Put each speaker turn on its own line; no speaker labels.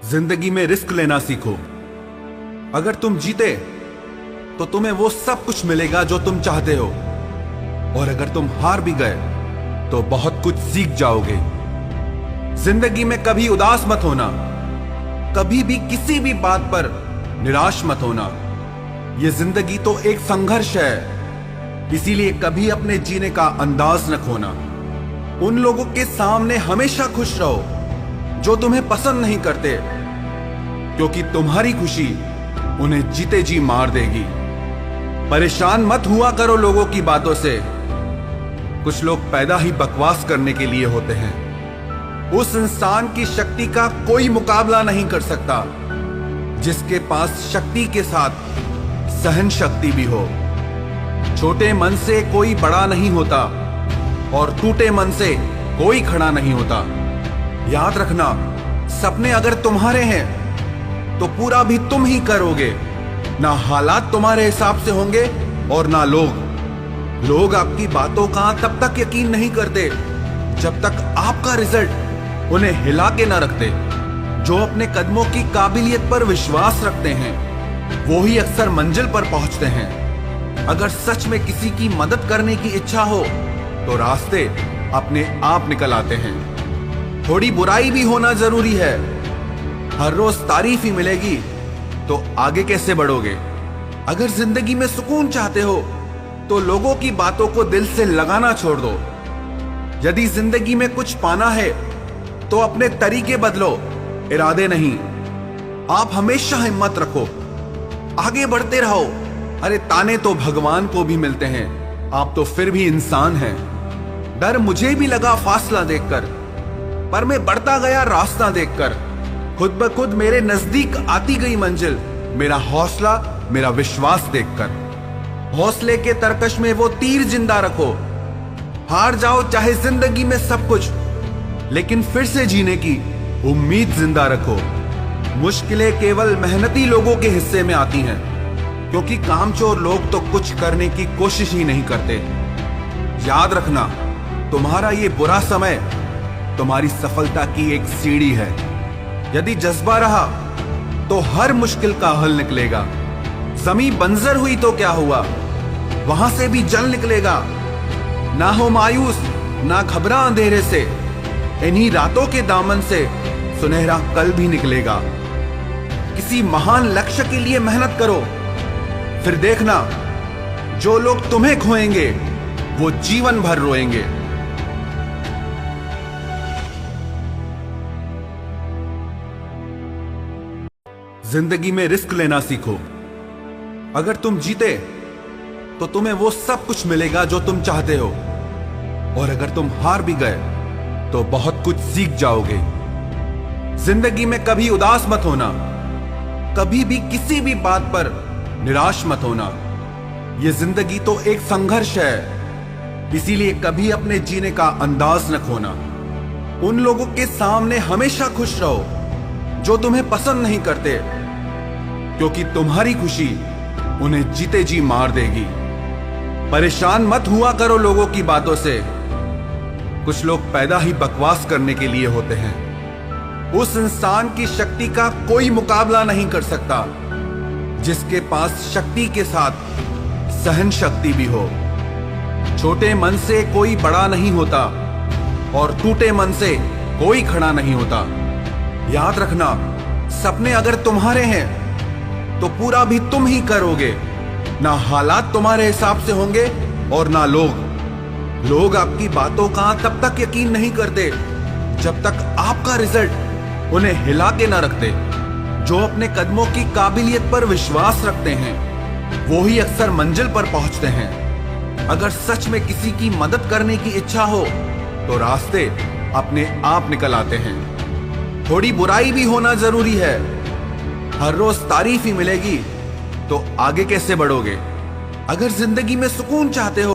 जिंदगी में रिस्क लेना सीखो। अगर तुम जीते तो तुम्हें वो सब कुछ मिलेगा जो तुम चाहते हो, और अगर तुम हार भी गए तो बहुत कुछ सीख जाओगे। जिंदगी में कभी उदास मत होना, कभी भी किसी भी बात पर निराश मत होना। ये जिंदगी तो एक संघर्ष है, इसीलिए कभी अपने जीने का अंदाज न खोना। उन लोगों के सामने हमेशा खुश रहो जो तुम्हें पसंद नहीं करते, क्योंकि तुम्हारी खुशी उन्हें जीते जी मार देगी। परेशान मत हुआ करो लोगों की बातों से, कुछ लोग पैदा ही बकवास करने के लिए होते हैं। उस इंसान की शक्ति का कोई मुकाबला नहीं कर सकता जिसके पास शक्ति के साथ सहन शक्ति भी हो। छोटे मन से कोई बड़ा नहीं होता और टूटे मन से कोई खड़ा नहीं होता। याद रखना, सपने अगर तुम्हारे हैं तो पूरा भी तुम ही करोगे। ना हालात तुम्हारे हिसाब से होंगे और ना लोग आपकी बातों का तब तक यकीन नहीं करते जब तक आपका रिजल्ट उन्हें हिला के ना रखते। जो अपने कदमों की काबिलियत पर विश्वास रखते हैं वो ही अक्सर मंजिल पर पहुंचते हैं। अगर सच में किसी की मदद करने की इच्छा हो तो रास्ते अपने आप निकल आते हैं। थोड़ी बुराई भी होना जरूरी है। हर रोज तारीफ ही मिलेगी तो आगे कैसे बढ़ोगे। अगर जिंदगी में सुकून चाहते हो तो लोगों की बातों को दिल से लगाना छोड़ दो। यदि जिंदगी में कुछ पाना है तो अपने तरीके बदलो, इरादे नहीं। आप हमेशा हिम्मत रखो, आगे बढ़ते रहो। अरे ताने तो भगवान को भी मिलते हैं, आप तो फिर भी इंसान हैं। डर मुझे भी लगा फासला देखकर, पर मैं बढ़ता गया रास्ता देखकर। खुद ब खुद मेरे नजदीक आती गई मंजिल, मेरा हौसला मेरा विश्वास देखकर। हौसले के तरकश में वो तीर जिंदा रखो। हार जाओ चाहे जिंदगी में सब कुछ, लेकिन फिर से जीने की उम्मीद जिंदा रखो। मुश्किलें केवल मेहनती लोगों के हिस्से में आती हैं, क्योंकि कामचोर लोग तो कुछ करने की कोशिश ही नहीं करते। याद रखना, तुम्हारा ये बुरा समय तुम्हारी सफलता की एक सीढ़ी है। यदि जज्बा रहा तो हर मुश्किल का हल निकलेगा। जमीन बंजर हुई तो क्या हुआ, वहां से भी जल निकलेगा। ना हो मायूस, ना घबरा अंधेरे से, इन्हीं रातों के दामन से सुनहरा कल भी निकलेगा। किसी महान लक्ष्य के लिए मेहनत करो, फिर देखना जो लोग तुम्हें खोएंगे वो जीवन भर रोएंगे। जिंदगी में रिस्क लेना सीखो। अगर तुम जीते तो तुम्हें वो सब कुछ मिलेगा जो तुम चाहते हो, और अगर तुम हार भी गए तो बहुत कुछ सीख जाओगे। जिंदगी में कभी उदास मत होना, कभी भी किसी भी बात पर निराश मत होना। यह जिंदगी तो एक संघर्ष है, इसीलिए कभी अपने जीने का अंदाज न खोना। उन लोगों के सामने हमेशा खुश रहो जो तुम्हें पसंद नहीं करते, क्योंकि तुम्हारी खुशी उन्हें जीते जी मार देगी। परेशान मत हुआ करो लोगों की बातों से, कुछ लोग पैदा ही बकवास करने के लिए होते हैं। उस इंसान की शक्ति का कोई मुकाबला नहीं कर सकता जिसके पास शक्ति के साथ सहन शक्ति भी हो। छोटे मन से कोई बड़ा नहीं होता और टूटे मन से कोई खड़ा नहीं होता। याद रखना, सपने अगर तुम्हारे हैं तो पूरा भी तुम ही करोगे। ना हालात तुम्हारे हिसाब से होंगे और ना लोग आपकी बातों का तब तक यकीन नहीं करते जब तक आपका रिजल्ट उन्हें हिला के ना रखते। जो अपने कदमों की काबिलियत पर विश्वास रखते हैं वो ही अक्सर मंजिल पर पहुंचते हैं। अगर सच में किसी की मदद करने की इच्छा हो तो रास्ते अपने आप निकल आते हैं। थोड़ी बुराई भी होना जरूरी है। हर रोज तारीफ ही मिलेगी तो आगे कैसे बढ़ोगे। अगर जिंदगी में सुकून चाहते हो